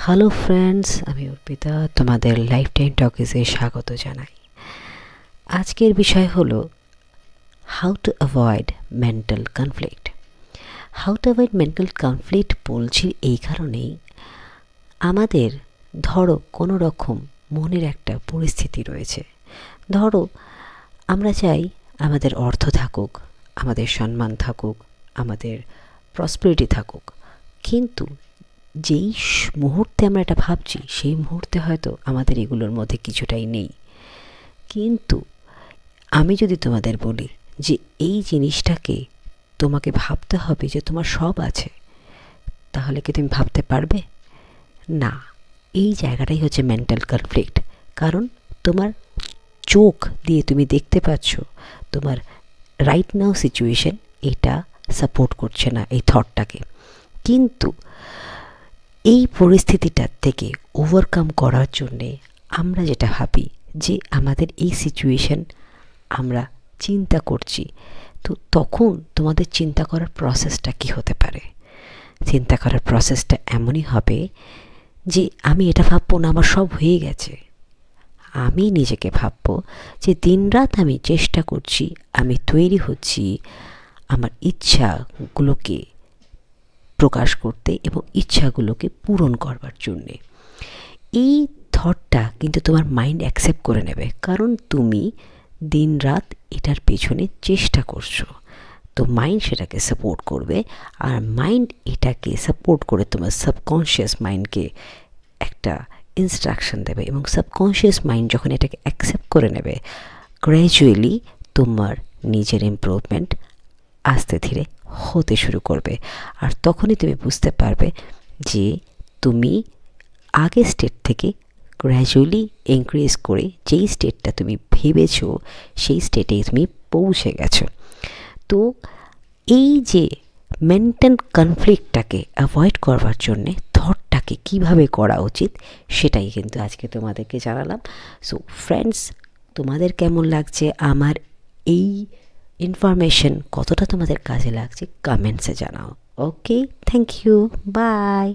Hello friends, আমি অর্পিতা তোমাদের life time টকিজে স্বাগত জানাই। আজকের বিষয় হলো how to avoid mental conflict. How to avoid mental conflict বলছি এই কারণেই, আমাদের ধরো কোনো রকম মনের একটা পরিস্থিতি রয়েছে। ধরো আমরা চাই আমাদের অর্থ থাকুক, আমাদের সম্মান থাকুক, আমাদের প্রসপারিটি থাকুক, কিন্তু যেই মুহূর্তে আমরা এটা ভাবছি সেই মুহূর্তে হয়তো আমাদের এগুলোর মধ্যে কিছুটাই নেই। কিন্তু আমি যদি তোমাদের বলি যে এই জিনিসটাকে তোমাকে ভাবতে হবে যে তোমার সব আছে, তাহলে কি তুমি ভাবতে পারবে? না। এই জায়গাটাই হচ্ছে মেন্টাল কনফ্লিক্ট। কারণ তোমার চোখ দিয়ে তুমি দেখতে পাচ্ছ তোমার রাইট নাও সিচুয়েশন এটা সাপোর্ট করছে না এই থটটাকে। কিন্তু এই পরিস্থিতিটার থেকে ওভারকাম করার জন্যে আমরা যেটা ভাবি যে আমাদের এই সিচুয়েশন আমরা চিন্তা করছি, তো তখন তোমাদের চিন্তা করার প্রসেসটা কি হতে পারে? চিন্তা করার প্রসেসটা এমনই হবে যে আমি এটা ভাববো না আমার সব হয়ে গেছে। আমি নিজেকে ভাববো যে দিনরাত আমি চেষ্টা করছি, আমি তৈরি হচ্ছি আমার ইচ্ছাগুলোকে প্রকাশ করতে এবং ইচ্ছাগুলোকে পূরণ করবার জন্যে। এই থটটা কিন্তু তোমার মাইন্ড অ্যাকসেপ্ট করে নেবে, কারণ তুমি দিনরাত এটার পেছনে চেষ্টা করছো। তো মাইন্ড সেটাকে সাপোর্ট করবে, আর মাইন্ড এটাকে সাপোর্ট করে তোমার সাবকনশিয়াস মাইন্ডকে একটা ইনস্ট্রাকশন দেবে, এবং সাবকনশিয়াস মাইন্ড যখন এটাকে অ্যাকসেপ্ট করে নেবে, গ্র্যাজুয়ালি তোমার নিজের ইমপ্রুভমেন্ট আস্তে ধীরে হতে শুরু করবে। আর তখনই তুমি বুঝতে পারবে যে তুমি আগের স্টেট থেকে গ্র্যাজুয়ালি ইনক্রিজ করে যেই স্টেটটা তুমি ভেবেছো সেই স্টেটে তুমি পৌঁছে গেছো। তো এই যে মেন্টাল কনফ্লিক্টটাকে অ্যাভয়েড করবার জন্যে থটটাকে কীভাবে করা উচিত সেটাই কিন্তু আজকে তোমাদেরকে জানালাম। সো ফ্রেন্ডস, তোমাদের কেমন লাগছে আমার এই ইনফরমেশন, কতটা তোমাদের কাজে লাগছে কমেন্টসে জানাও। ওকে, থ্যাংক ইউ, বাই।